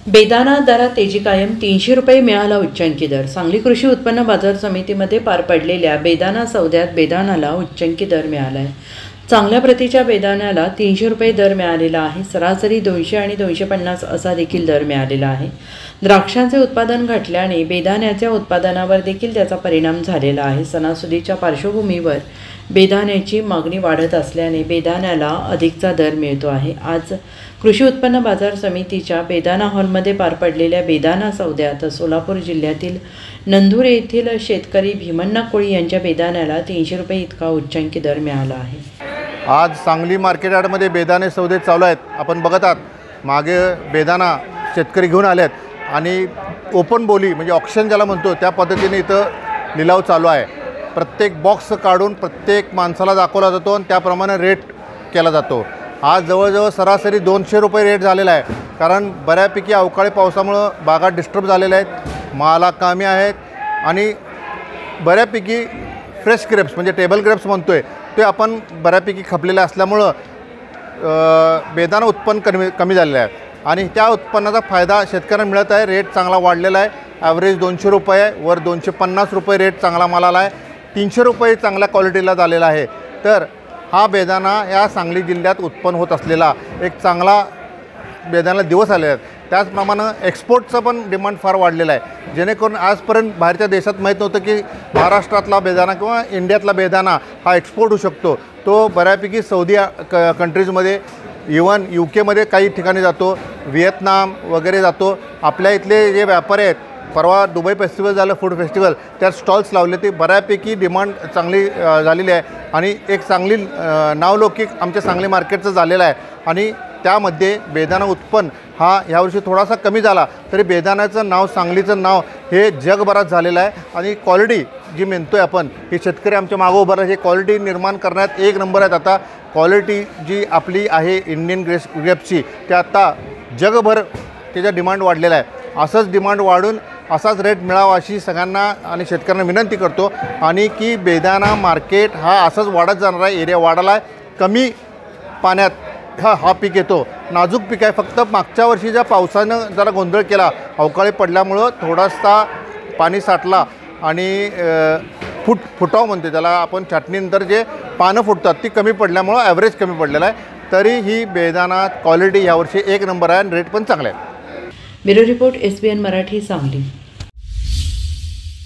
बेदाणा दरात तेजी कायम 300 रुपये मिळाला उच्चांकी दर। सांगली कृषी उत्पन्न बाजार समितीमध्ये पार पडलेल्या बेदाणा सौद्यात बेदाण्याला उच्चांकी दर मिळाला आहे। चांगल्या प्रतीच्या बेदाण्याला 300 रुपये दर मिळालेला आहे। सरासरी 200 आणि 250 असा देखील दर मिळालेला आहे। द्राक्षांचे उत्पादन घटल्याने बेदाण्याच्या उत्पादनावर देखील त्याचा परिणाम झालेला आहे। सणासुदीच्या पार्श्वभूमीवर बेदाण्याची मागणी वाढत असल्याने बेदाण्याला अधिकचा दर मिळतो आहे। आज कृषी उत्पन्न बाजार समितीच्या बेदाणा हॉलमध्ये पार पडलेल्या बेदाणा सौद्यात सोलापूर जिल्ह्यातील नंदूर येथील शेतकरी भीमण्णा कोळी यांच्या बेदाण्याला 300 रुपये इतका उच्चांकी दर मिळाला आहे। आज सांगली मार्केट यार्डमध्ये बेदाणे सौदे चालू आहेत। आपण बघत आहात मागे बेदाणा शेतकरी घेऊन आलेत आणि ओपन बोली म्हणजे ऑक्शन ज्याला म्हणतो त्या पद्धतीने इथं लिलाव चालू आहे। प्रत्येक बॉक्स काढून प्रत्येक माणसाला दाखवला जातो आणि त्याप्रमाणे रेट केला जातो। आज जवळजवळ सरासरी 200 रुपये रेट झालेला आहे, कारण बऱ्यापैकी अवकाळी पावसामुळं बागा डिस्टर्ब झालेल्या आहेत, माला कमी आहेत आणि बऱ्यापैकी फ्रेश ग्रेप्स म्हणजे टेबल ग्रेप्स म्हणतो आहे ते आपण बऱ्यापैकी खपलेले असल्यामुळं बेदाणा उत्पन्न कमी झालेलं आहे आणि त्या उत्पन्नाचा फायदा शेतकऱ्यांना मिळत आहे। रेट चांगला वाढलेला आहे। ॲव्हरेज 200 रुपये आहे, वर 250 रुपये रेट चांगला मालाला आहे। 300 रुपये चांगल्या क्वालिटीला झालेला आहे। तर हा बेदाणा या सांगली जिल्ह्यात उत्पन्न होत असलेला एक चांगला बेदाण्याला दिवस आले आहेत। त्याचप्रमाणे एक्सपोर्टचं पण डिमांड फार वाढलेला आहे, जेणेकरून आजपर्यंत बाहेरच्या देशात माहीत नव्हतं की महाराष्ट्रातला बेदाणा किंवा इंडियातला बेदाणा हा एक्सपोर्ट होऊ शकतो। तो बऱ्यापैकी सौदी कंट्रीजमध्ये इवन UK काही ठिकाणी जातो, व्हिएतनाम वगैरे जातो। आपल्या इथले जे व्यापारी आहेत, परवा दुबई फेस्टिवल झालं, फूड फेस्टिवल, त्यात स्टॉल्स लावले, ते बऱ्यापैकी डिमांड चांगली झालेली आहे आणि एक चांगली नावलौकिक आमच्या सांगली मार्केटचं झालेलं आहे। आणि त्यामध्ये बेदाणा उत्पन्न हा ह्यावर्षी थोडासा कमी झाला तरी बेदाण्याचं नाव, सांगलीचं नाव हे जगभरात झालेलं आहे आणि क्वालिटी जी म्हणतो आहे आपण, ही शेतकरी आमच्या मागं उभं राहते, क्वालिटी निर्माण करण्यात एक नंबर आहेत। आता क्वालिटी जी आपली आहे इंडियन ग्रेप्सची, ते आता जगभर त्याचा डिमांड वाढलेला आहे। असंच डिमांड वाढून असाच रेट मिळावा अशी सगळ्यांना आणि शेतकऱ्यांना विनंती करतो आणि की बेदाणा मार्केट हा असंच वाढत जाणार आहे। एरिया वाढला आहे, कमी पाण्यात हा पीक येतो, नाजूक पीक आहे। फक्त मागच्या वर्षीच्या पावसानं जरा गोंधळ केला, अवकाळी पडल्यामुळं थोडासा पाणी साठला आणि फुटाव म्हणते त्याला आपण, छाटणीनंतर जे पानं फुटतात ती कमी पडल्यामुळं ॲव्हरेज कमी पडलेला आहे। तरी ही बेदाणा क्वालिटी ह्यावर्षी एक नंबर आहे आणि रेट पण चांगला आहे। Bureau report SBN Marathi Sangli.